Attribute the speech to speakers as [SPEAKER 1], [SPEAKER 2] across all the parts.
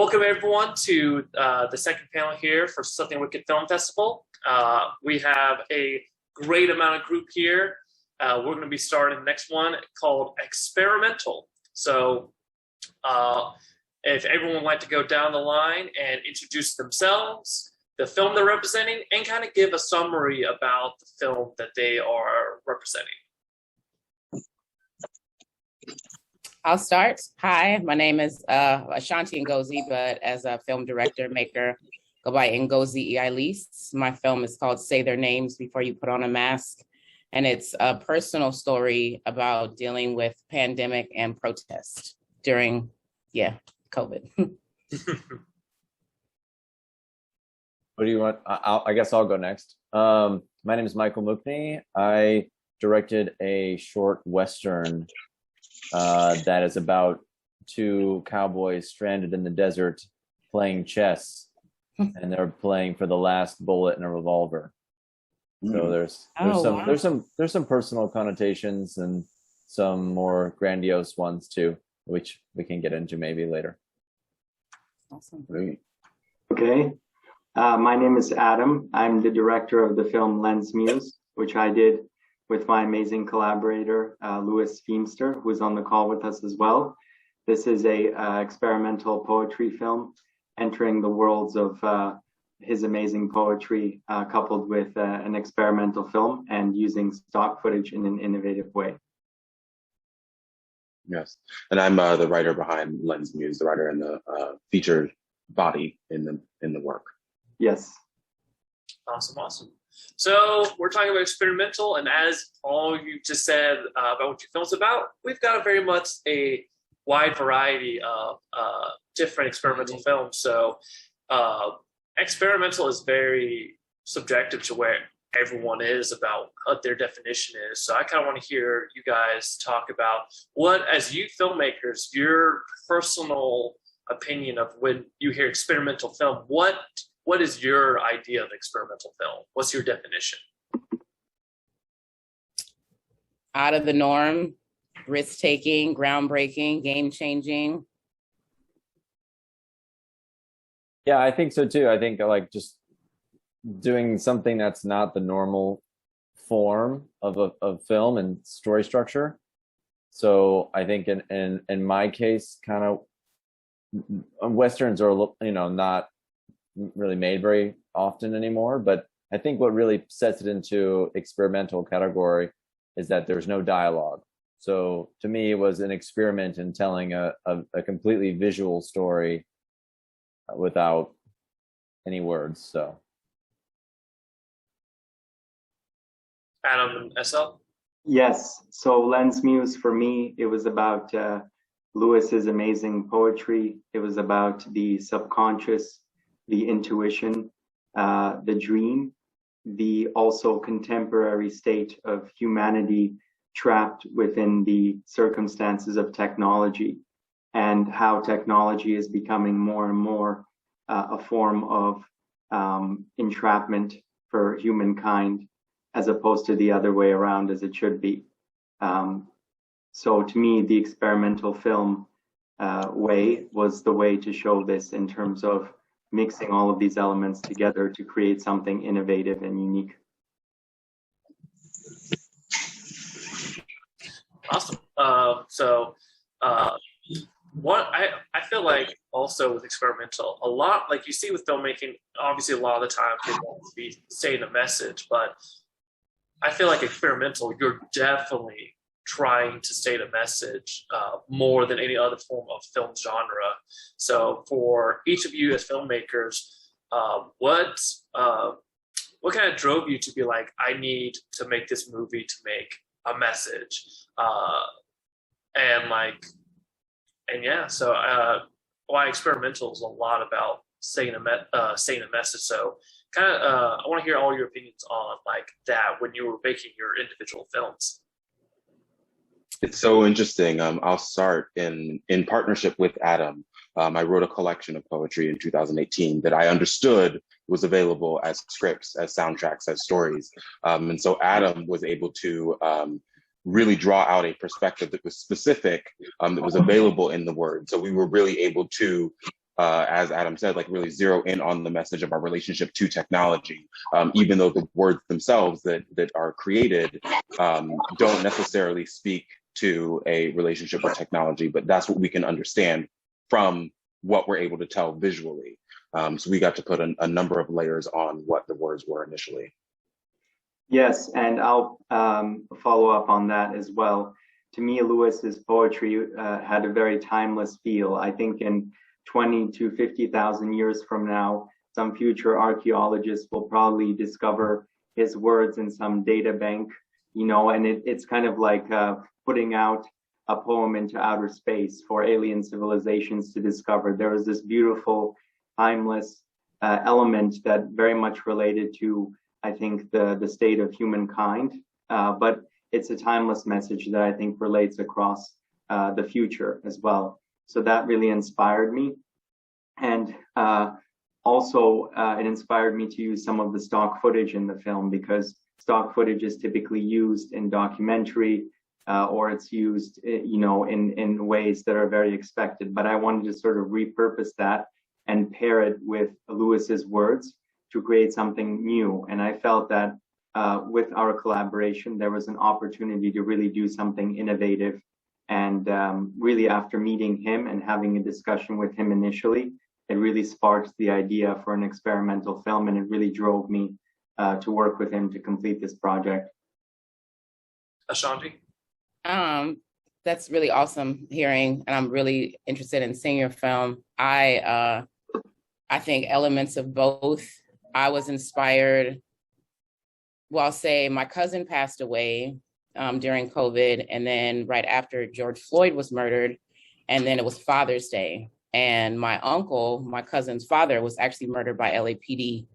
[SPEAKER 1] Welcome everyone to the second panel here for Something Wicked Film Festival. We have a great amount of group here. We're going to be starting the next one called Experimental. So if everyone would like to go down the line and introduce themselves, the film they're representing, and kind of give a summary about the film that they are representing.
[SPEAKER 2] I'll start. Hi, my name is Ashanti Ngozi, but as a film director, maker, go by Ngozi Elise. My film is called Say Their Names Before You Put on a Mask. And it's a personal story about dealing with pandemic and protest during, COVID.
[SPEAKER 3] What do you want? I guess I'll go next. My name is Michael Mukni. I directed a short Western that is about two cowboys stranded in the desert playing chess, and they're playing for the last bullet in a revolver. So there's some personal connotations and some more grandiose ones too, which we can get into maybe later.
[SPEAKER 2] Awesome.
[SPEAKER 3] Great.
[SPEAKER 4] Okay. My name is Adam. I'm the director of the film Lens Muse, which I did with my amazing collaborator, Louis Feemster, who is on the call with us as well. This is a experimental poetry film entering the worlds of his amazing poetry, coupled with an experimental film and using stock footage in an innovative way.
[SPEAKER 5] Yes, and I'm the writer behind Lens Muse, the writer in the featured body in the work.
[SPEAKER 4] Yes.
[SPEAKER 1] Awesome. So we're talking about experimental, and as all you just said about what your film's about, we've got very much a wide variety of different experimental films. So experimental is very subjective to where everyone is about what their definition is. So I kind of want to hear you guys talk about what, as you filmmakers, your personal opinion of when you hear experimental film, what is your idea of experimental film? What's your definition?
[SPEAKER 2] Out of the norm, risk-taking, groundbreaking, game-changing.
[SPEAKER 3] Yeah, I think so too. I think like just doing something that's not the normal form of film and story structure. So I think in my case, kind of Westerns are, not really made very often anymore, but I think what really sets it into experimental category is that there's no dialogue. So to me, it was an experiment in telling a completely visual story without any words. So
[SPEAKER 1] Adam and SL?
[SPEAKER 4] Yes. So Lens Muse, for me, it was about Lewis's amazing poetry. It was about the subconscious, the intuition, the dream, the also contemporary state of humanity trapped within the circumstances of technology, and how technology is becoming more and more a form of entrapment for humankind, as opposed to the other way around as it should be. So to me, the experimental film way was the way to show this in terms of mixing all of these elements together to create something innovative and unique.
[SPEAKER 1] Awesome. What I feel like also with experimental, a lot, like you see with filmmaking, obviously a lot of the time people want to be saying a message, but I feel like experimental, you're definitely trying to state a message more than any other form of film genre. So for each of you as filmmakers, what kind of drove you to be like, I need to make this movie to make a message? Why experimental is a lot about saying a message. So kind of, I want to hear all your opinions on like that when you were making your individual films.
[SPEAKER 5] It's so interesting. I'll start in partnership with Adam. I wrote a collection of poetry in 2018 that I understood was available as scripts, as soundtracks, as stories. And so Adam was able to really draw out a perspective that was specific, that was available in the word. So we were really able to as Adam said, like really zero in on the message of our relationship to technology, even though the words themselves that are created don't necessarily speak to a relationship with technology, but that's what we can understand from what we're able to tell visually. So we got to put a number of layers on what the words were initially.
[SPEAKER 4] Yes, and I'll follow up on that as well. To me, Lewis's poetry had a very timeless feel. I think in 20 to 50,000 years from now, some future archaeologists will probably discover his words in some data bank, you know, and it's kind of like putting out a poem into outer space for alien civilizations to discover. There was this beautiful, timeless element that very much related to, I think, the state of humankind, but it's a timeless message that I think relates across the future as well. So that really inspired me. And also, it inspired me to use some of the stock footage in the film, because stock footage is typically used in documentary or it's used, you know, in ways that are very expected. But I wanted to sort of repurpose that and pair it with Lewis's words to create something new. And I felt that with our collaboration, there was an opportunity to really do something innovative. And really, after meeting him and having a discussion with him initially, it really sparked the idea for an experimental film, and it really drove me to work with him to complete this project.
[SPEAKER 1] Ashanti?
[SPEAKER 2] That's really awesome hearing, and I'm really interested in seeing your film. I think elements of both. I was inspired. Well, I'll say my cousin passed away during COVID, and then right after George Floyd was murdered, and then it was Father's Day. And my uncle, my cousin's father, was actually murdered by LAPD.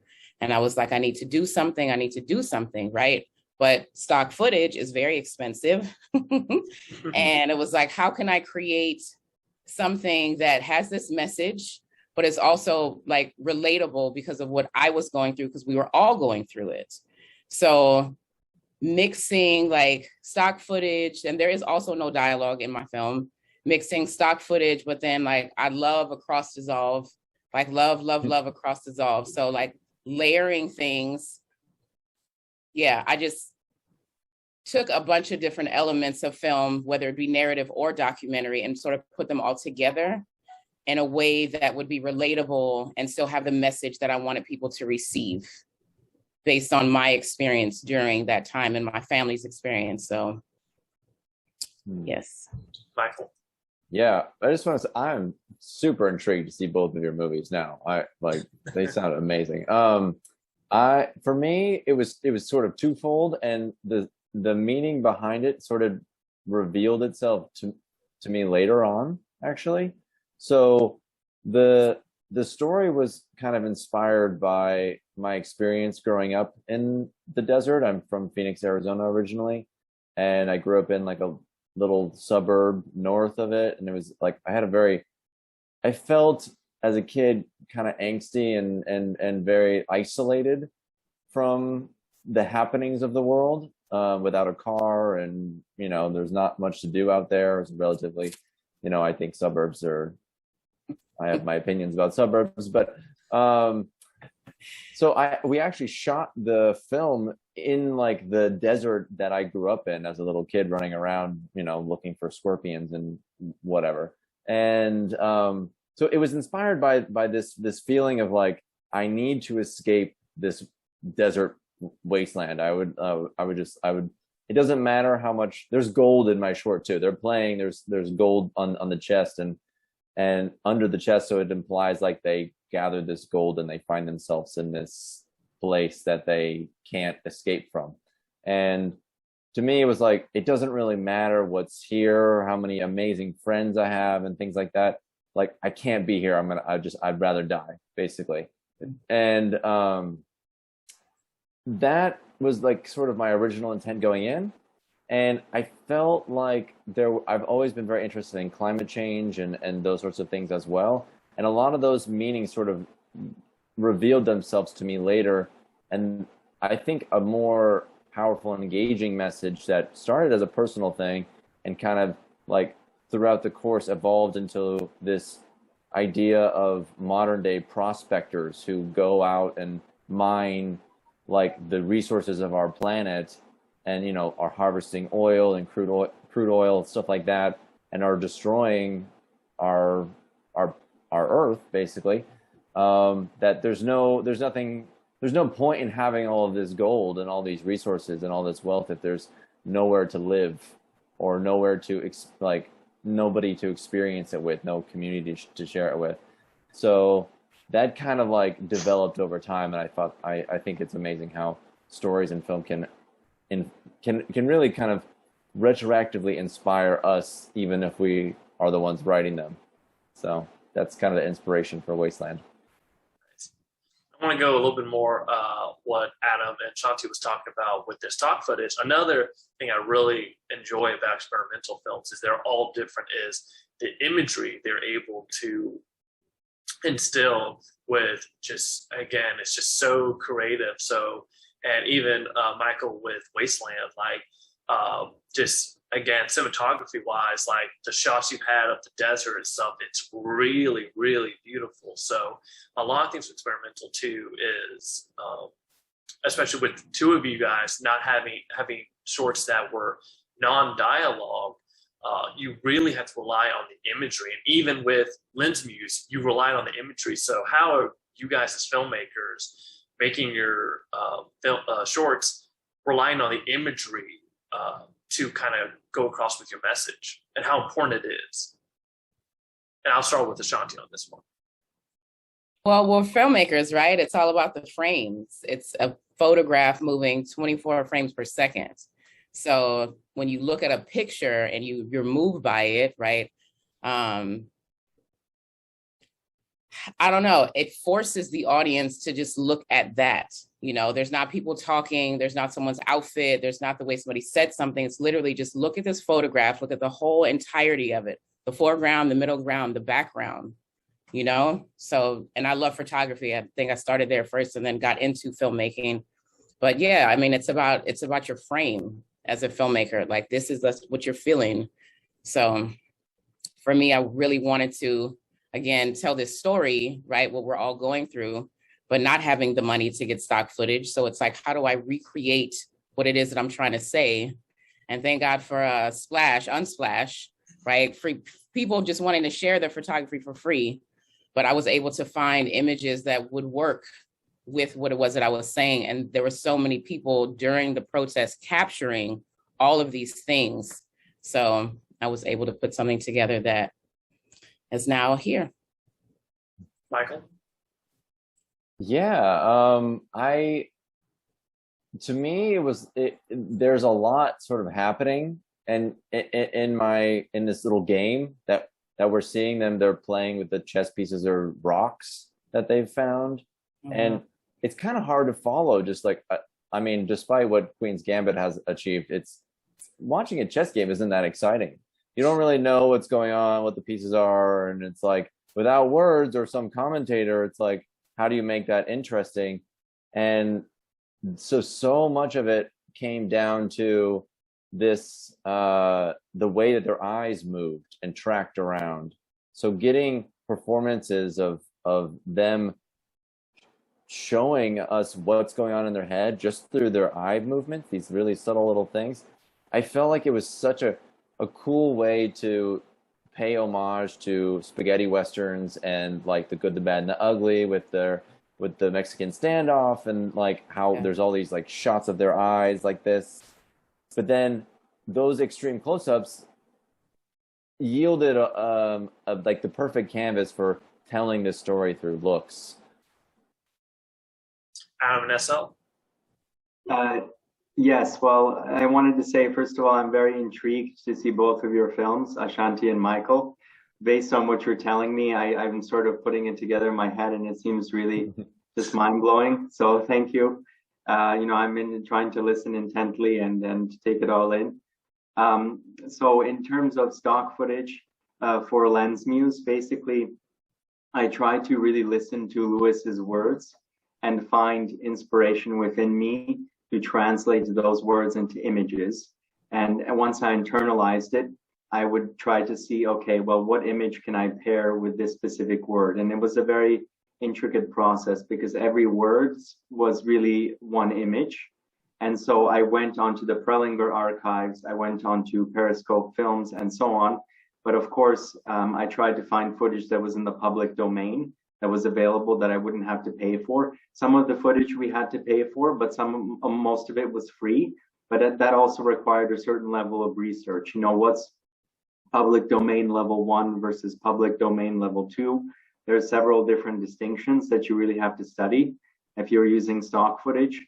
[SPEAKER 2] And I was like, I need to do something, right? But stock footage is very expensive. And it was like, how can I create something that has this message, but it's also like relatable because of what I was going through, because we were all going through it. So mixing like stock footage, and there is also no dialogue in my film, mixing stock footage, but then like I love across dissolve, like love across dissolve. So like layering things. Yeah, I just took a bunch of different elements of film, whether it be narrative or documentary, and sort of put them all together in a way that would be relatable and still have the message that I wanted people to receive based on my experience during that time and my family's experience. So, yes.
[SPEAKER 1] Michael?
[SPEAKER 3] Yeah, I just want to say I'm super intrigued to see both of your movies now. They sound amazing. For me, it was sort of twofold, and the meaning behind it sort of revealed itself to me later on, actually. So the story was kind of inspired by my experience growing up in the desert. I'm from Phoenix, Arizona originally, and I grew up in like a little suburb north of it. And it was like, I felt as a kid kind of angsty and very isolated from the happenings of the world, without a car, and, you know, there's not much to do out there. It's relatively, you know, I think suburbs are, I have my opinions about suburbs, but so we actually shot the film in like the desert that I grew up in as a little kid, running around, you know, looking for scorpions and whatever. And so it was inspired by this feeling of like, I need to escape this desert wasteland. It doesn't matter how much. There's gold in my short too. They're playing, there's gold on the chest and under the chest, so it implies like they gather this gold and they find themselves in this place that they can't escape from. And to me, it was like, it doesn't really matter what's here, how many amazing friends I have and things like that. Like, I can't be here. I'd rather die, basically. And that was like sort of my original intent going in. And I felt like I've always been very interested in climate change and those sorts of things as well. And a lot of those meanings sort of revealed themselves to me later. And I think a more powerful and engaging message that started as a personal thing and kind of like throughout the course evolved into this idea of modern day prospectors who go out and mine like the resources of our planet, and you know, are harvesting oil and crude oil, stuff like that, and are destroying our Earth basically. That there's no point in having all of this gold and all these resources and all this wealth if there's nowhere to live, or nowhere to nobody to experience it with, no community to share it with. So that kind of like developed over time, and I think it's amazing how stories and film can really kind of retroactively inspire us, even if we are the ones writing them. So that's kind of the inspiration for Wasteland.
[SPEAKER 1] I want to go a little bit more what Adam and Shanti was talking about with their stock footage. Another thing I really enjoy about experimental films is they're all different, is the imagery they're able to instill with, just, again, it's just so creative. So, and even Michael with Wasteland, like just, again, cinematography wise, like the shots you've had of the desert and stuff, it's really, really beautiful. So a lot of things with experimental too is, especially with two of you guys not having shorts that were non-dialogue, you really had to rely on the imagery. And even with Lens Muse, you relied on the imagery. So how are you guys as filmmakers making your shorts relying on the imagery to kind of go across with your message, and how important it is? And I'll start with Ashanti on this one.
[SPEAKER 2] Well, we're filmmakers, right? It's all about the frames. It's a photograph moving 24 frames per second. So when you look at a picture and you're moved by it, right? I don't know, it forces the audience to just look at that. You know, there's not people talking, there's not someone's outfit, there's not the way somebody said something. It's literally just look at this photograph, look at the whole entirety of it, the foreground, the middle ground, the background, you know? So, and I love photography. I think I started there first and then got into filmmaking. But yeah, I mean, it's about your frame as a filmmaker. Like, this is what you're feeling. So for me, I really wanted to, again, tell this story, right? What we're all going through, but not having the money to get stock footage. So it's like, how do I recreate what it is that I'm trying to say? And thank God for Unsplash, right? Free people just wanting to share their photography for free. But I was able to find images that would work with what it was that I was saying. And there were so many people during the protest capturing all of these things. So I was able to put something together that is now here.
[SPEAKER 1] Michael?
[SPEAKER 3] Yeah, to me, there's a lot sort of happening, and in this little game that we're seeing them, they're playing with the chess pieces or rocks that they've found. Mm-hmm. And it's kind of hard to follow, just like, I mean, despite what Queen's Gambit has achieved, watching a chess game isn't that exciting. You don't really know what's going on, what the pieces are, and it's like, without words or some commentator, it's like, how do you make that interesting? And so much of it came down to this, the way that their eyes moved and tracked around. So getting performances of them showing us what's going on in their head just through their eye movements, these really subtle little things, I felt like it was such a cool way to pay homage to spaghetti westerns and like The Good, the Bad, and the Ugly with the Mexican standoff, and like how there's all these like shots of their eyes like this, but then those extreme close-ups yielded like the perfect canvas for telling this story through looks.
[SPEAKER 1] Adam and SL?
[SPEAKER 4] Yes, well, I wanted to say, first of all, I'm very intrigued to see both of your films, Ashanti and Michael. Based on what you're telling me, I'm sort of putting it together in my head, and it seems really just mind-blowing. So thank you. I'm trying to listen intently and to take it all in. So in terms of stock footage for Lens Muse, basically, I try to really listen to Lewis's words and find inspiration within me to translate those words into images. And once I internalized it, I would try to see, okay, well, what image can I pair with this specific word? And it was a very intricate process because every word was really one image. And so I went onto the Prelinger archives, I went onto Periscope Films and so on. But of course, I tried to find footage that was in the public domain, that was available, that I wouldn't have to pay for. Some of the footage we had to pay for, but most of it was free. But that also required a certain level of research. You know, what's public domain level 1 versus public domain level 2. There are several different distinctions that you really have to study if you're using stock footage.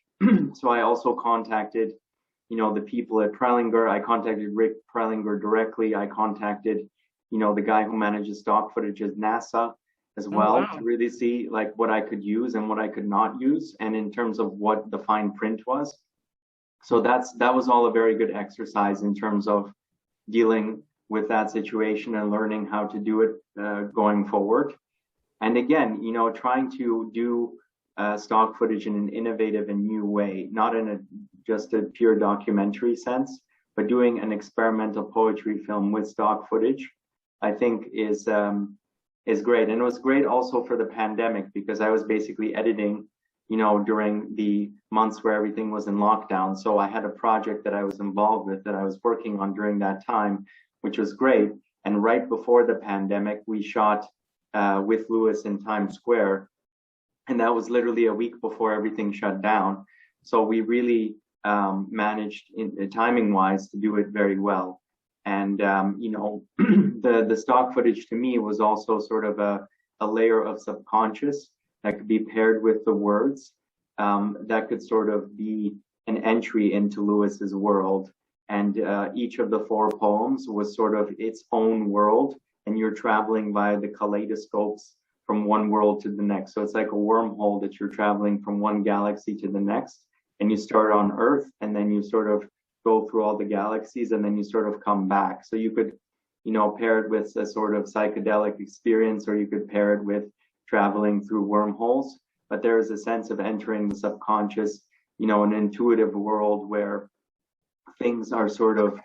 [SPEAKER 4] So I also contacted, you know, the people at Prelinger. I contacted Rick Prelinger directly. I contacted, you know, the guy who manages stock footage at NASA as well, to really see like what I could use and what I could not use, and in terms of what the fine print was. So that was all a very good exercise in terms of dealing with that situation and learning how to do it going forward. And again, you know, trying to do stock footage in an innovative and new way, not in just a pure documentary sense, but doing an experimental poetry film with stock footage, I think is great. And it was great also for the pandemic, because I was basically editing, you know, during the months where everything was in lockdown. So I had a project that I was involved with, that I was working on during that time, which was great. And right before the pandemic, we shot with Lewis in Times Square. And that was literally a week before everything shut down. So we really managed, timing wise, to do it very well. And, you know, the stock footage to me was also sort of a layer of subconscious that could be paired with the words, that could sort of be an entry into Lewis's world. And each of the 4 poems was sort of its own world, and you're traveling via the kaleidoscopes from one world to the next. So it's like a wormhole that you're traveling from one galaxy to the next, and you start on Earth, and then you sort of go through all the galaxies, and then you sort of come back. So you could, you know, pair it with a sort of psychedelic experience, or you could pair it with traveling through wormholes. But there is a sense of entering the subconscious, you know, an intuitive world where things are sort of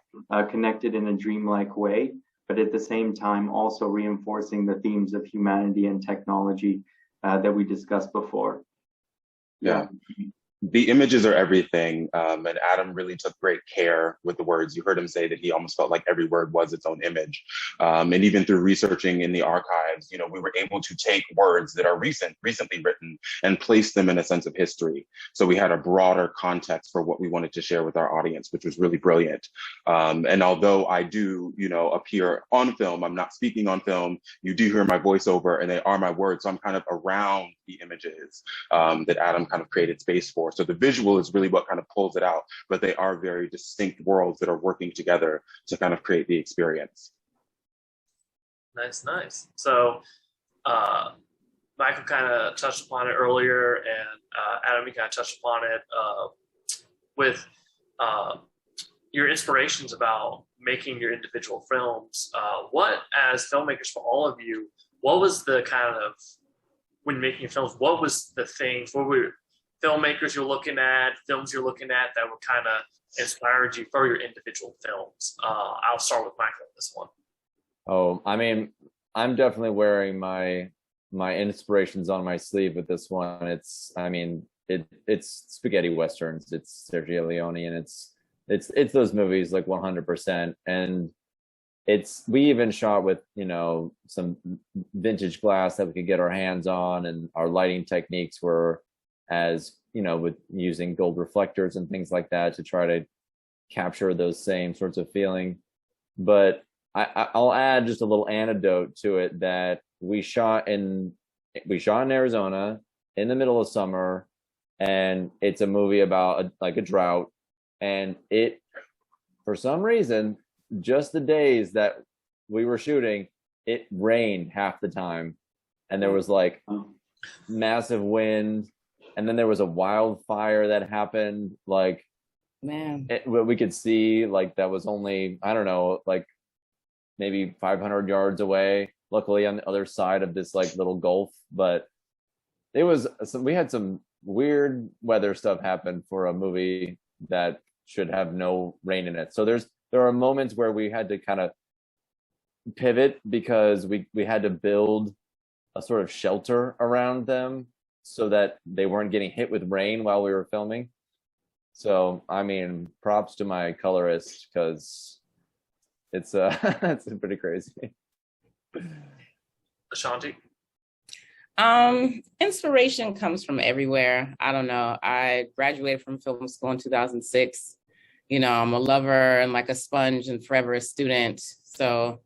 [SPEAKER 4] connected in a dreamlike way, but at the same time also reinforcing the themes of humanity and technology that we discussed before.
[SPEAKER 5] Yeah. The images are everything, and Adam really took great care with the words. You heard him say that he almost felt like every word was its own image. And even through researching in the archives, you know, we were able to take words that are recently written and place them in a sense of history. So we had a broader context for what we wanted to share with our audience, which was really brilliant. And although I do, you know, appear on film, I'm not speaking on film, you do hear my voiceover, and they are my words. So I'm kind of around the images that Adam kind of created space for. So the visual is really what kind of pulls it out, but they are very distinct worlds that are working together to kind of create the experience.
[SPEAKER 1] Nice, nice. So Michael kind of touched upon it earlier, and Adam, you kind of touched upon it with your inspirations about making your individual films. What, as filmmakers, for all of you, what was the kind of, when making films, what was the things, what were filmmakers you're looking at, films you're looking at that would kind of inspired you for your individual films? I'll start with Michael on this one.
[SPEAKER 3] Oh, I mean, I'm definitely wearing my inspirations on my sleeve with this one. It's, I mean, it's spaghetti westerns. It's Sergio Leone, and it's those movies like 100%. And we even shot with, you know, some vintage glass that we could get our hands on, and our lighting techniques were, as you know, with using gold reflectors and things like that to try to capture those same sorts of feeling. But I'll add just a little anecdote to it, that we shot in Arizona in the middle of summer, and it's a movie about a drought, and it, for some reason, just the days that we were shooting, it rained half the time, and there was like massive wind, and then there was a wildfire that happened, like,
[SPEAKER 2] Man,
[SPEAKER 3] we could see, like, that was only, I don't know, like maybe 500 yards away, luckily on the other side of this like little gulf. But it was we had some weird weather stuff happen for a movie that should have no rain in it. So there are moments where we had to kind of pivot because we had to build a sort of shelter around them so that they weren't getting hit with rain while we were filming. So, I mean, props to my colorist because it's it's pretty crazy.
[SPEAKER 1] Ashanti?
[SPEAKER 2] Inspiration comes from everywhere. I don't know. I graduated from film school in 2006. You know, I'm a lover and like a sponge and forever a student. So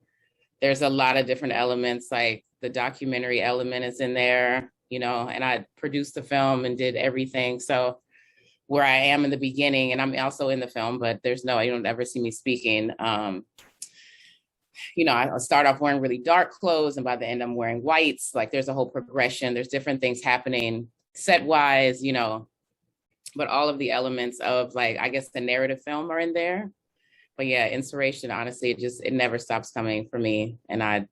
[SPEAKER 2] there's a lot of different elements, like the documentary element is in there, you know, and I produced the film and did everything. So where I am in the beginning, and I'm also in the film, but you don't ever see me speaking. You know, I start off wearing really dark clothes, and by the end I'm wearing whites. Like there's a whole progression. There's different things happening set wise, you know, but all of the elements of like, I guess the narrative film are in there. But yeah, inspiration, honestly, it never stops coming for me. And I'm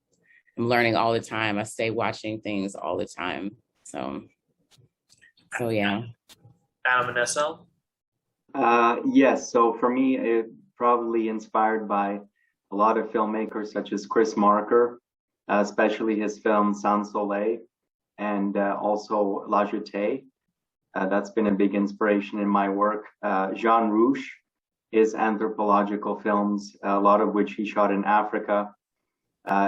[SPEAKER 2] learning all the time. I stay watching things all the time. So yeah.
[SPEAKER 1] Adam and SL?
[SPEAKER 4] Yes, so for me, it probably inspired by a lot of filmmakers such as Chris Marker, especially his film Sans Soleil, and also La Jetée. That's been a big inspiration in my work. Jean Rouch, his anthropological films, a lot of which he shot in Africa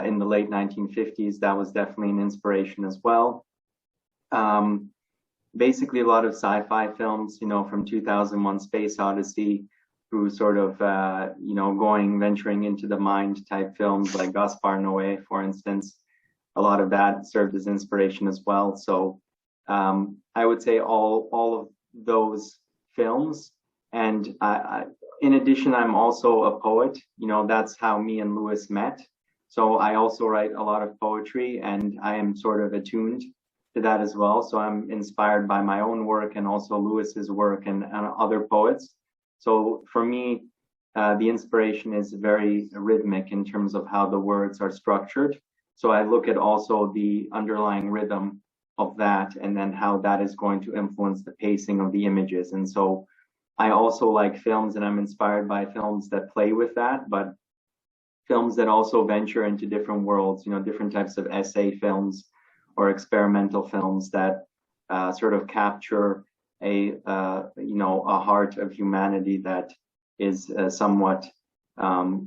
[SPEAKER 4] in the late 1950s. That was definitely an inspiration as well. Basically, a lot of sci-fi films, you know, from 2001 Space Odyssey through sort of, you know, venturing into the mind type films like Gaspar Noé, for instance. A lot of that served as inspiration as well. So I would say all of those films. And in addition, I'm also a poet. You know, that's how me and Lewis met. So I also write a lot of poetry, and I am sort of attuned to that as well. So I'm inspired by my own work and also Lewis's work and other poets. So for me, the inspiration is very rhythmic in terms of how the words are structured. So I look at also the underlying rhythm of that and then how that is going to influence the pacing of the images. And so I also like films, and I'm inspired by films that play with that, but films that also venture into different worlds, you know, different types of essay films or experimental films that sort of capture a heart of humanity that is somewhat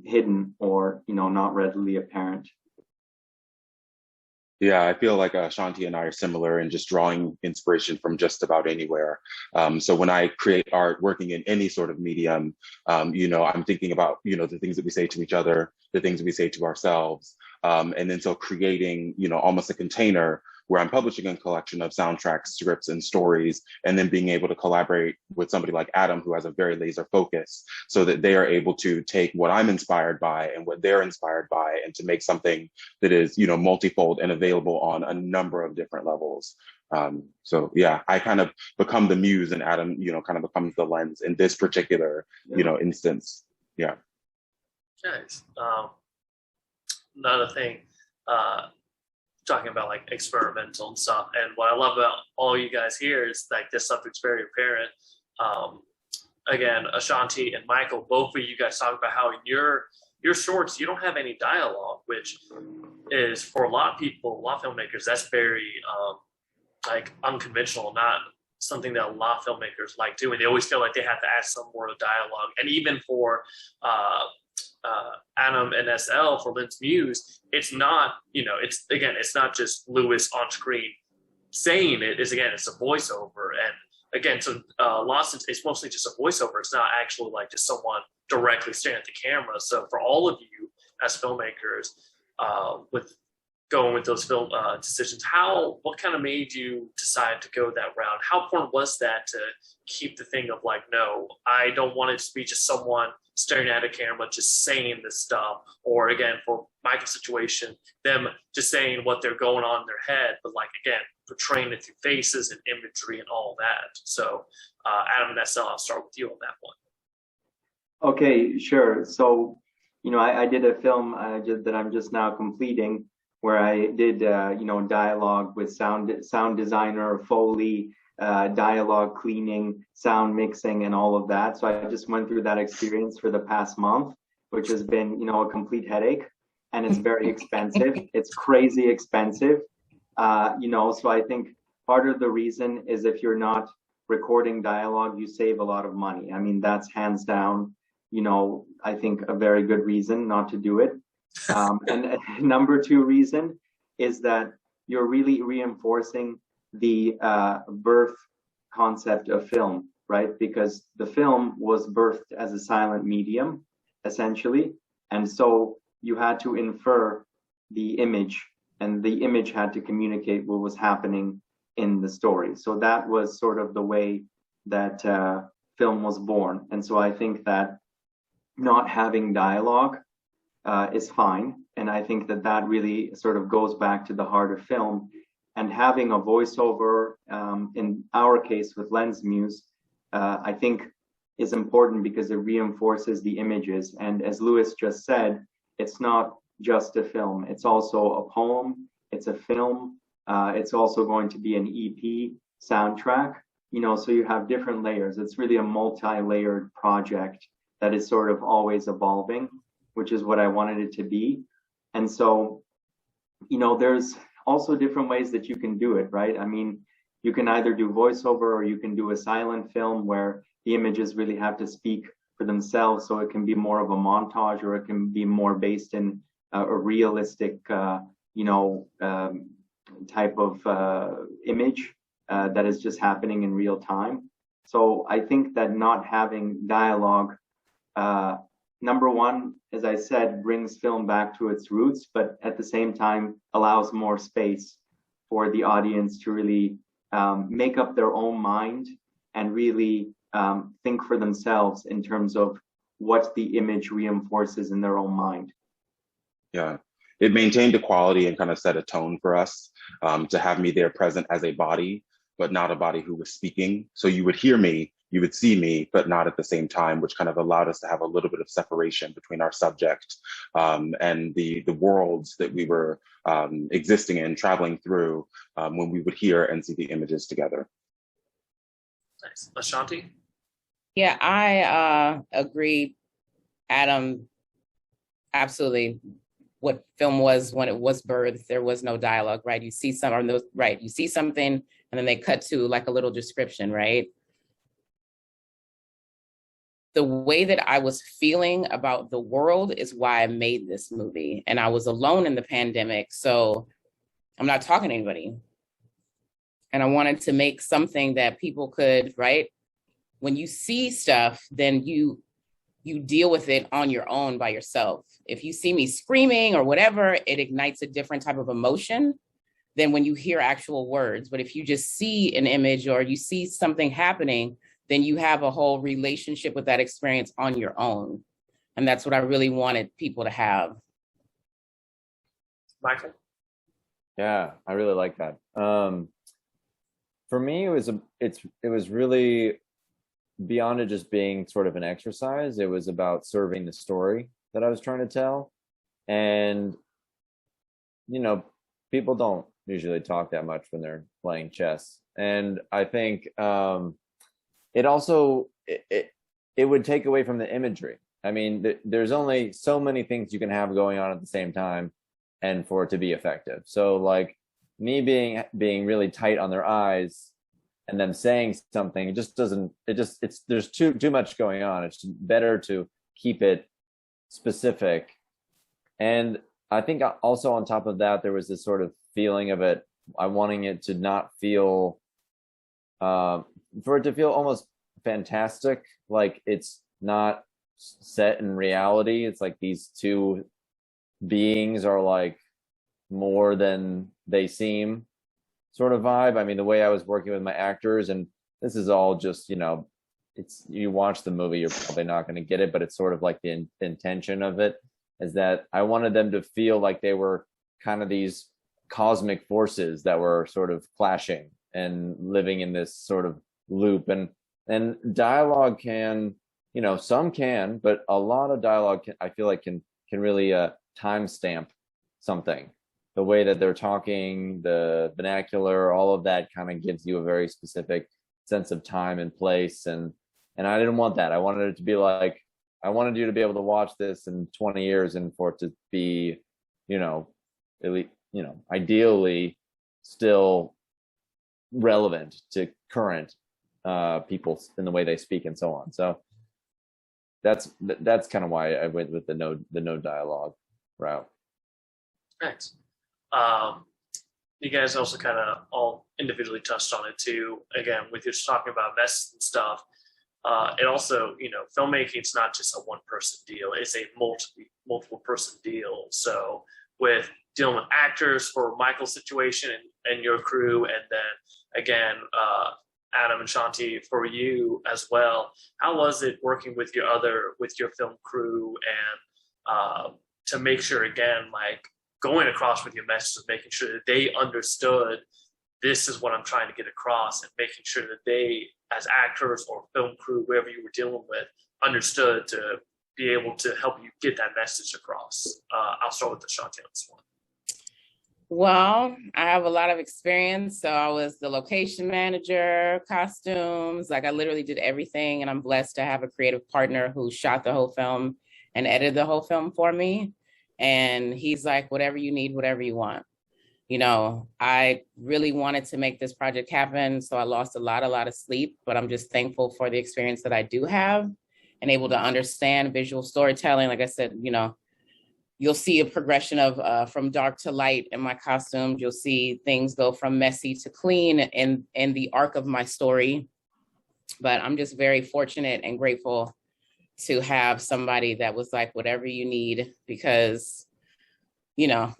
[SPEAKER 4] hidden or, you know, not readily apparent.
[SPEAKER 5] Yeah, I feel like Shanti and I are similar in just drawing inspiration from just about anywhere. So when I create art working in any sort of medium, you know, I'm thinking about, you know, the things that we say to each other, the things we say to ourselves. And then so creating, you know, almost a container where I'm publishing a collection of soundtracks, scripts, and stories, and then being able to collaborate with somebody like Adam, who has a very laser focus, so that they are able to take what I'm inspired by and what they're inspired by, and to make something that is, you know, multifold and available on a number of different levels. So yeah, I kind of become the muse, and Adam, you know, kind of becomes the lens in this particular, you know, instance. Yeah.
[SPEAKER 1] Nice. Another thing, talking about like experimental and stuff, and what I love about all you guys here is like this subject's very apparent. Again, Ashanti and Michael, both of you guys talk about how in your shorts you don't have any dialogue, which is for a lot of people, a lot of filmmakers, that's very like unconventional, not something that a lot of filmmakers like doing. They always feel like they have to add some more dialogue, and even for Adam and SL, for Lens Muse, it's not, you know, it's not just Lewis on screen saying it. It's a voiceover, and again, so Lost, it's mostly just a voiceover. It's not actually like just someone directly staring at the camera. So for all of you as filmmakers, with going with those film decisions, what kind of made you decide to go that route? How important was that to keep the thing of like, no, I don't want it to be just someone staring at a camera just saying this stuff, or again, for Michael's situation, them just saying what they're going on in their head, but like, again, portraying it through faces and imagery and all that. So Adam and SL, I'll start with you on that one.
[SPEAKER 4] Okay, sure. So, you know, I did a film that I'm just now completing, where I did, you know, dialogue with sound designer, Foley, dialogue cleaning, sound mixing, and all of that. So I just went through that experience for the past month, which has been, you know, a complete headache. and it's very expensive. It's crazy expensive. So I think part of the reason is if you're not recording dialogue, you save a lot of money. I mean, that's hands down, I think a very good reason not to do it. And number two reason is that you're really reinforcing the birth concept of film, right? Because the film was birthed as a silent medium, essentially. And so you had to infer the image, and the image had to communicate what was happening in the story. So that was sort of the way that film was born. And so I think that not having dialogue is fine. And I think that that really sort of goes back to the heart of film. And having a voiceover, in our case with Lens Muse, I think is important because it reinforces the images. And as Lewis just said, it's not just a film. It's also a poem. It's a film. It's also going to be an EP soundtrack. So you have different layers. It's really a multi-layered project that is sort of always evolving, which is what I wanted it to be. And so, there's also different ways that you can do it, right? I mean, you can either do voiceover or you can do a silent film where the images really have to speak for themselves. So it can be more of a montage, or it can be more based in a realistic, type of image that is just happening in real time. So I think that not having dialogue, number one, as I said, brings film back to its roots, but at the same time allows more space for the audience to really make up their own mind and really think for themselves in terms of what the image reinforces in their own mind.
[SPEAKER 5] Yeah, it maintained a quality and kind of set a tone for us to have me there present as a body, but not a body who was speaking. So you would hear me, you would see me, but not at the same time, which kind of allowed us to have a little bit of separation between our subject and the worlds that we were existing in, traveling through when we would hear and see the images together.
[SPEAKER 1] Nice. Ashanti?
[SPEAKER 2] Yeah, I agree, Adam. Absolutely. What film was when it was birthed, there was no dialogue, right? You see you see something and then they cut to like a little description, right? The way that I was feeling about the world is why I made this movie. And I was alone in the pandemic, so I'm not talking to anybody. And I wanted to make something that people could, right? When you see stuff, then you deal with it on your own by yourself. If you see me screaming or whatever, it ignites a different type of emotion than when you hear actual words. But if you just see an image or you see something happening, then you have a whole relationship with that experience on your own. And that's what I really wanted people to have.
[SPEAKER 1] Michael?
[SPEAKER 3] Yeah, I really like that. For me, it was really beyond it just being sort of an exercise. It was about serving the story that I was trying to tell. And, people don't usually talk that much when they're playing chess. And I think it also, it would take away from the imagery. I mean, there's only so many things you can have going on at the same time and for it to be effective. So like me being really tight on their eyes and them saying something, there's too much going on. It's better to keep it specific. And I think also on top of that, there was this sort of feeling of it, I wanting it to not feel, for it to feel almost fantastic, like it's not set in reality. It's like these two beings are like more than they seem sort of vibe. I mean, the way I was working with my actors, and this is all just, it's, you watch the movie, you're probably not going to get it, but it's sort of like the intention of it is that I wanted them to feel like they were kind of these cosmic forces that were sort of clashing and living in this sort of loop. And dialogue can, some can, but a lot of dialogue I feel like can really timestamp something. The way that they're talking, the vernacular, all of that kind of gives you a very specific sense of time and place. And I didn't want that. I wanted it to be like, I wanted you to be able to watch this in 20 years and for it to be at least, ideally still relevant to current people in the way they speak and so on. So that's kind of why I went with the no dialogue route.
[SPEAKER 1] Thanks. You guys also kind of all individually touched on it too. Again, with just talking about mess and stuff, it also, filmmaking is not just a one-person deal; it's a multiple-person deal. So, with dealing with actors for Michael's situation and your crew, and then again, Adam and Shanti for you as well. How was it working with your film crew and to make sure, again, like going across with your message, making sure that they understood this is what I'm trying to get across, and making sure that they, as actors or film crew, whoever you were dealing with, understood to be able to help you get that message across. I'll start with the Shanti on this one.
[SPEAKER 2] Well, I have a lot of experience. So I was the location manager, costumes, like I literally did everything. And I'm blessed to have a creative partner who shot the whole film and edited the whole film for me. And he's like, whatever you need, whatever you want. I really wanted to make this project happen. So I lost a lot of sleep, but I'm just thankful for the experience that I do have and able to understand visual storytelling. Like I said, you'll see a progression of from dark to light in my costumes. You'll see things go from messy to clean in the arc of my story. But I'm just very fortunate and grateful to have somebody that was like, whatever you need, because,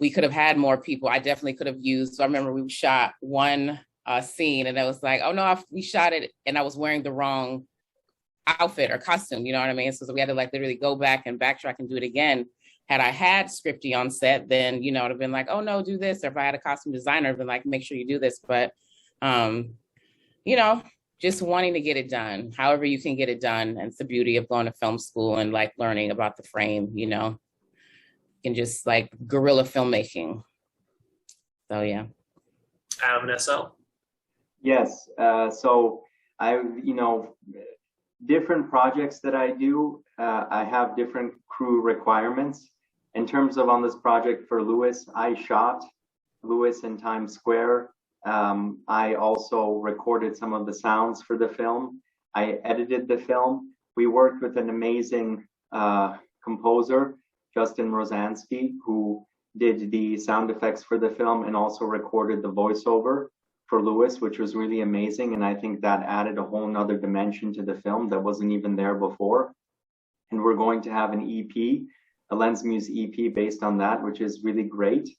[SPEAKER 2] we could have had more people. I definitely could have used. So I remember we shot one scene and it was like, oh no, we shot it and I was wearing the wrong outfit or costume, you know what I mean? So we had to like literally go back and backtrack and do it again. Had I had Scripty on set, then, it'd have been like, oh no, do this. Or if I had a costume designer, it'd been like, make sure you do this. But, just wanting to get it done, however you can get it done. And it's the beauty of going to film school and like learning about the frame, and just like guerrilla filmmaking. So, yeah.
[SPEAKER 1] Adam and SL?
[SPEAKER 4] Yes. So I, different projects that I do, I have different crew requirements. In terms of on this project for Lewis, I shot Lewis in Times Square. I also recorded some of the sounds for the film. I edited the film. We worked with an amazing composer, Justin Rosansky, who did the sound effects for the film and also recorded the voiceover for Lewis, which was really amazing. And I think that added a whole nother dimension to the film that wasn't even there before. And we're going to have an EP, a Lens Muse EP based on that, which is really great.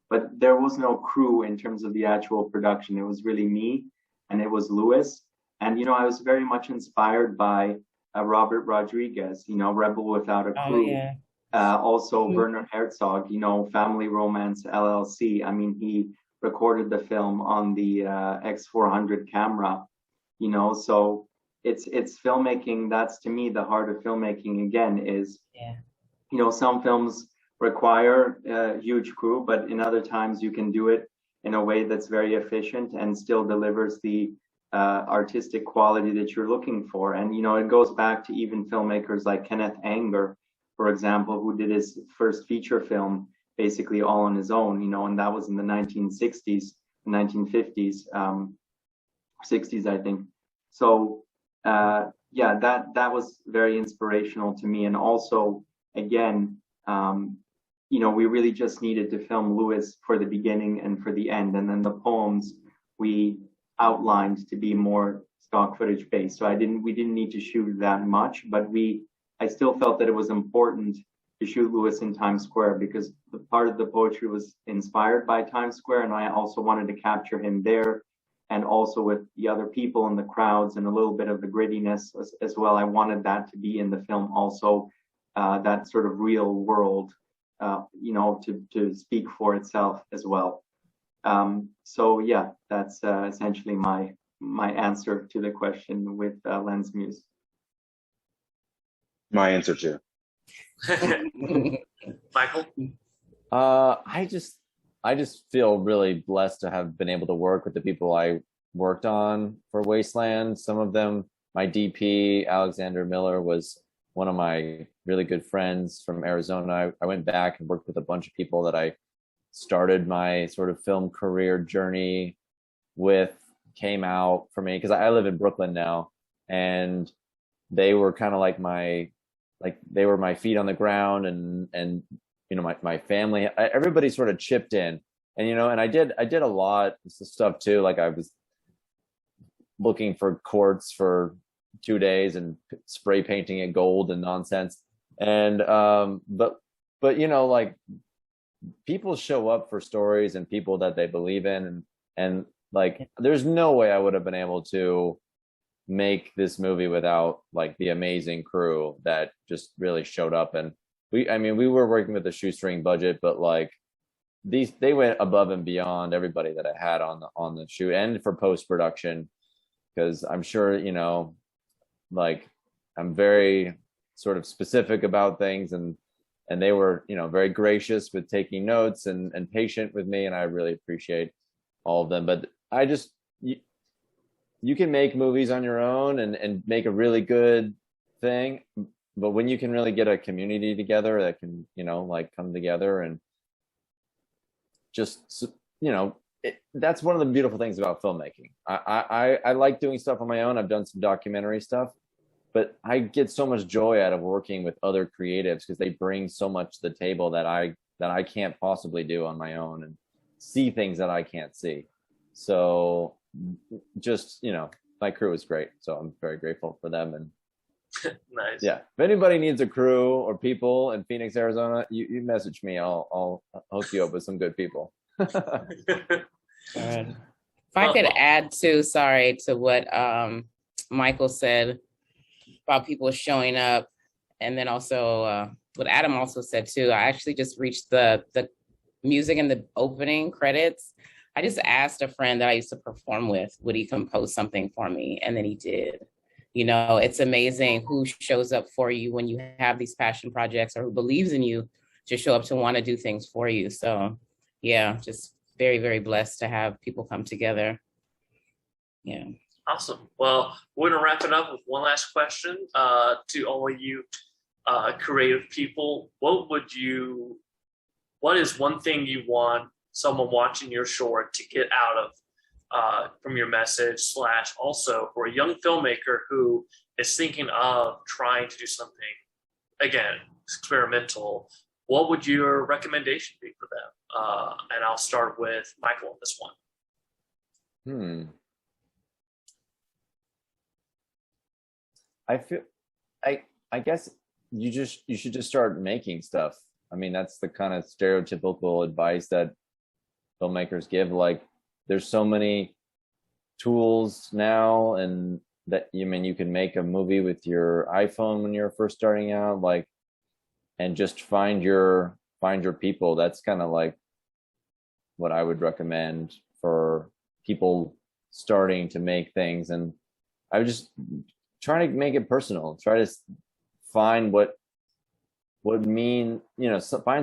[SPEAKER 4] But there was no crew in terms of the actual production. It was really me and it was Lewis. And, I was very much inspired by Robert Rodriguez, Rebel Without a Crew.
[SPEAKER 2] Oh, yeah.
[SPEAKER 4] Also Werner Herzog, Family Romance LLC. I mean, he recorded the film on the X400 camera, so it's filmmaking. That's to me the heart of filmmaking again is, some films require a huge crew, but in other times you can do it in a way that's very efficient and still delivers the artistic quality that you're looking for. And, it goes back to even filmmakers like Kenneth Anger, for example, who did his first feature film basically all on his own, and that was in the 1960s, 1950s, 60s, I think. So, that was very inspirational to me. And also, again, we really just needed to film Lewis for the beginning and for the end. And then the poems we outlined to be more stock footage based. So we didn't need to shoot that much, but I still felt that it was important to shoot Lewis in Times Square because the part of the poetry was inspired by Times Square. And I also wanted to capture him there and also with the other people in the crowds and a little bit of the grittiness as well. I wanted that to be in the film also, that sort of real world, to speak for itself as well. That's essentially my answer to the question with Lens Muse.
[SPEAKER 5] My answer too.
[SPEAKER 1] Michael?
[SPEAKER 3] I just feel really blessed to have been able to work with the people I worked on for Wasteland. Some of them, my DP, Alexander Miller, was one of my really good friends from Arizona. I went back and worked with a bunch of people that I started my sort of film career journey with came out for me, because I live in Brooklyn now, and they were kind of like they were my feet on the ground, and you know, my family, everybody sort of chipped in, and you know, and I did a lot of stuff too. Like I was looking for courts for 2 days and spray painting it gold and nonsense, and but you know, like people show up for stories and people that they believe in, and like there's no way I would have been able to make this movie without like the amazing crew that just really showed up. And I mean we were working with a shoestring budget, but like they went above and beyond everybody that I had on the shoot and for post-production, because I'm sure, you know, like I'm very sort of specific about things, and they were, you know, very gracious with taking notes and patient with me, and I really appreciate all of them. But I just, you can make movies on your own and make a really good thing, but when you can really get a community together that can, you know, like come together and just, you know, that's one of the beautiful things about filmmaking. I like doing stuff on my own. I've done some documentary stuff, but I get so much joy out of working with other creatives because they bring so much to the table that I can't possibly do on my own, and see things that I can't see. So just, you know, my crew is great. So I'm very grateful for them. And
[SPEAKER 1] Nice.
[SPEAKER 3] yeah, if anybody needs a crew or people in Phoenix, Arizona, you message me. I'll hook you up with some good people.
[SPEAKER 2] If I could add to, sorry, to what Michael said about people showing up, and then also what Adam also said too. I actually just reached the music in the opening credits. I just asked a friend that I used to perform with, would he compose something for me? And then he did. You know, it's amazing who shows up for you when you have these passion projects, or who believes in you to show up to want to do things for you. So yeah, just very, very blessed to have people come together. Yeah.
[SPEAKER 1] Awesome. Well, we're going to wrap it up with one last question to all of you creative people. What is one thing you want someone watching your short to get out of from your message, / also for a young filmmaker who is thinking of trying to do something, again, experimental? What would your recommendation be for them? And I'll start with Michael on this one.
[SPEAKER 3] I guess you should just start making stuff. I mean, that's the kind of stereotypical advice that filmmakers give. Like, there's so many tools now, and that you can make a movie with your iPhone when you're first starting out, like, and just find your people. That's kind of like what I would recommend for people starting to make things. And I would just try to make it personal. Try to find what find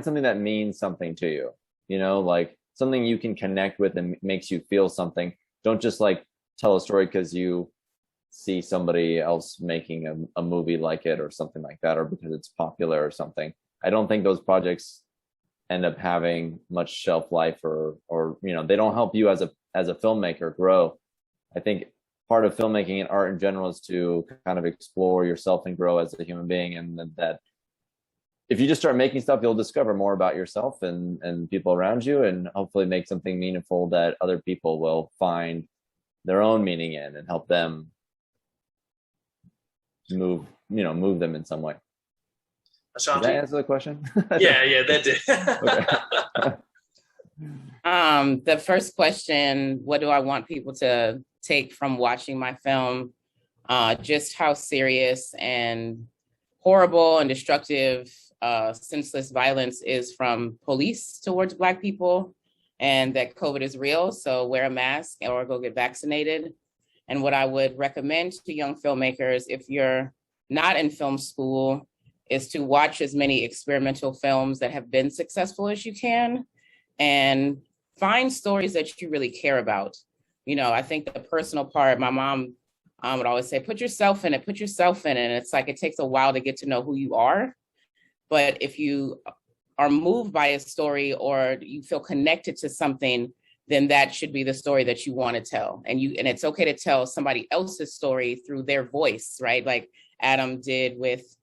[SPEAKER 3] something that means something to you, you know, like something you can connect with and makes you feel something. Don't just like tell a story because you see somebody else making a movie like it or something like that, or because it's popular or something. I don't think those projects end up having much shelf life, or you know, they don't help you as a filmmaker grow. I think part of filmmaking and art in general is to kind of explore yourself and grow as a human being, and that if you just start making stuff, you'll discover more about yourself and people around you, and hopefully make something meaningful that other people will find their own meaning in, and help them move them in some way.
[SPEAKER 1] Ashanti?
[SPEAKER 3] Did that answer the question?
[SPEAKER 1] Yeah, that did.
[SPEAKER 2] Okay. The first question, what do I want people to take from watching my film? Just how serious and horrible and destructive senseless violence is from police towards Black people, and that COVID is real. So wear a mask or go get vaccinated. And what I would recommend to young filmmakers, if you're not in film school, is to watch as many experimental films that have been successful as you can, and find stories that you really care about. You know, I think the personal part, my mom would always say, put yourself in it. And it's like, it takes a while to get to know who you are. But if you are moved by a story or you feel connected to something, then that should be the story that you want to tell. And it's okay to tell somebody else's story through their voice, right? Like Adam did with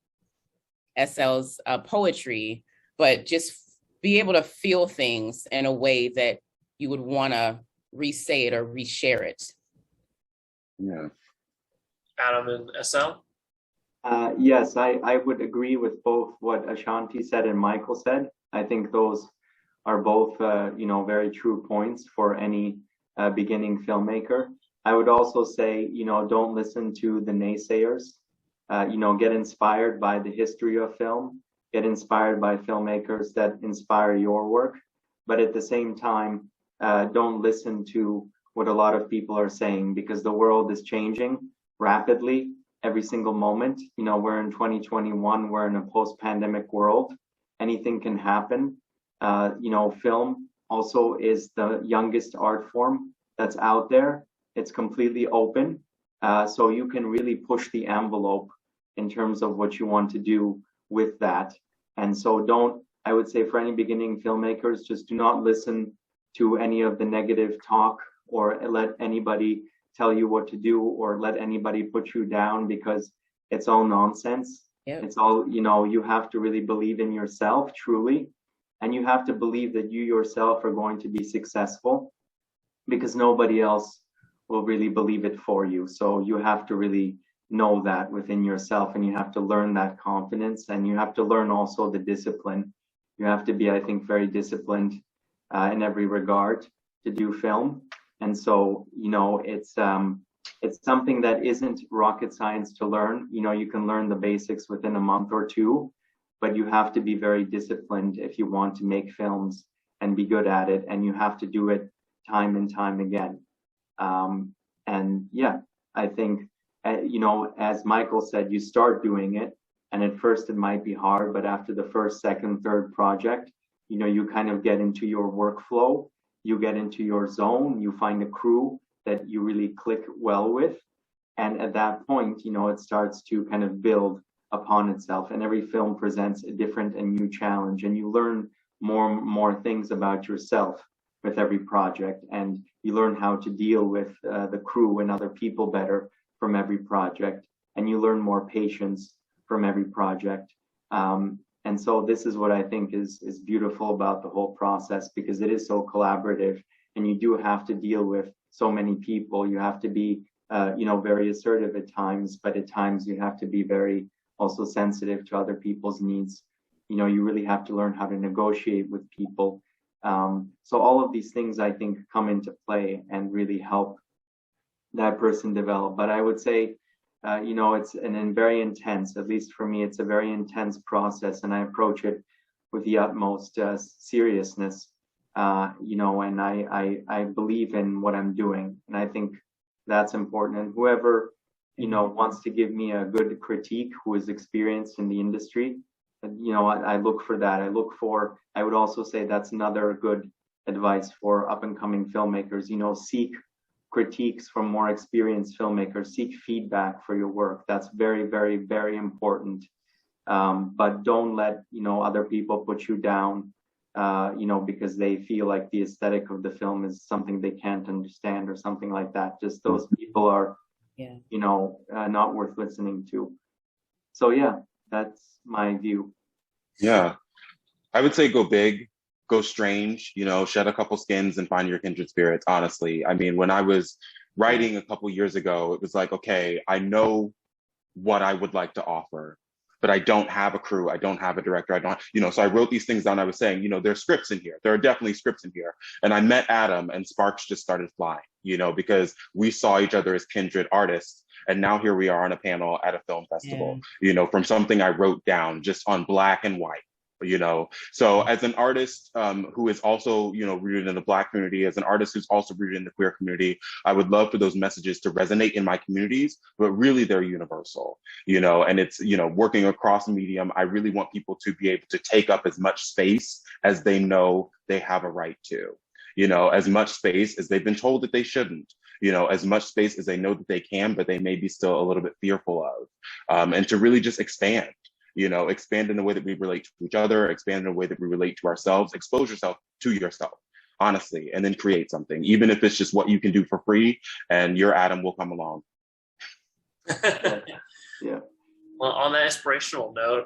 [SPEAKER 2] SL's poetry, but just be able to feel things in a way that you would want to re-say it or re-share it.
[SPEAKER 5] Yeah.
[SPEAKER 1] Adam and SL?
[SPEAKER 4] Yes, I would agree with both what Ashanti said and Michael said. I think those are both, very true points for any beginning filmmaker. I would also say, don't listen to the naysayers. Get inspired by the history of film, get inspired by filmmakers that inspire your work. But at the same time, don't listen to what a lot of people are saying, because the world is changing rapidly every single moment. We're in 2021, we're in a post-pandemic world. Anything can happen. Film also is the youngest art form that's out there. It's completely open. So you can really push the envelope in terms of what you want to do with that. And so I would say for any beginning filmmakers, just do not listen to any of the negative talk or let anybody tell you what to do or let anybody put you down, because it's all nonsense. Yep. It's all, you have to really believe in yourself truly. And you have to believe that you yourself are going to be successful, because nobody else will really believe it for you. So you have to really know that within yourself, and you have to learn that confidence, and you have to learn also the discipline. You have to be, I think, very disciplined in every regard to do film. And so, it's something that isn't rocket science to learn. You can learn the basics within a month or two, but you have to be very disciplined if you want to make films and be good at it. And you have to do it time and time again. And yeah, I think, as Michael said, you start doing it. And at first it might be hard, but after the first, second, third project, you kind of get into your workflow, you get into your zone, you find a crew that you really click well with. And at that point, it starts to kind of build upon itself, and every film presents a different and new challenge, and you learn more things about yourself with every project, and you learn how to deal with the crew and other people better from every project, and you learn more patience from every project. And so this is what I think is beautiful about the whole process, because it is so collaborative, and you do have to deal with so many people. You have to be very assertive at times, but at times you have to be very also sensitive to other people's needs. You really have to learn how to negotiate with people. So all of these things, I think, come into play and really help that person develop. But I would say, it's very intense, at least for me, it's a very intense process, and I approach it with the utmost seriousness, and I believe in what I'm doing. And I think that's important. And whoever wants to give me a good critique, who is experienced in the industry, I look for that. I would also say that's another good advice for up and coming filmmakers. Seek critiques from more experienced filmmakers, seek feedback for your work. That's very, very, very important. But don't let, other people put you down, because they feel like the aesthetic of the film is something they can't understand or something like that. Just those people are, not worth listening to. So yeah, that's my view.
[SPEAKER 5] Yeah, I would say go big, go strange, shed a couple skins and find your kindred spirits, honestly. I mean, when I was writing a couple years ago, it was like, okay, I know what I would like to offer, but I don't have a crew. I don't have a director. So I wrote these things down. I was saying, there's scripts in here. There are definitely scripts in here. And I met Adam and sparks just started flying, because we saw each other as kindred artists. And now here we are on a panel at a film festival, from something I wrote down just on black and white. So as an artist who is also, rooted in the Black community, as an artist who's also rooted in the queer community, I would love for those messages to resonate in my communities, but really they're universal, and it's, working across medium. I really want people to be able to take up as much space as they know they have a right to, as much space as they've been told that they shouldn't, as much space as they know that they can, but they may be still a little bit fearful of, and to really just expand. You know, expand in the way that we relate to each other, expand in the way that we relate to ourselves, expose yourself to yourself, honestly, and then create something, even if it's just what you can do for free, and your Adam will come along.
[SPEAKER 4] Yeah.
[SPEAKER 1] Well, on that inspirational note,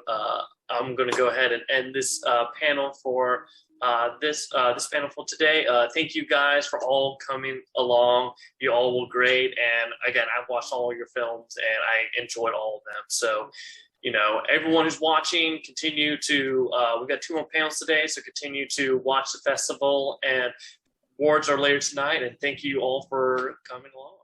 [SPEAKER 1] I'm going to go ahead and end this panel for this panel for today. Thank you guys for all coming along. You all were great, and again, I've watched all of your films and I enjoyed all of them. So, you know, everyone who's watching, continue to. We've got 2 more panels today, so continue to watch the festival. And awards are later tonight. And thank you all for coming along.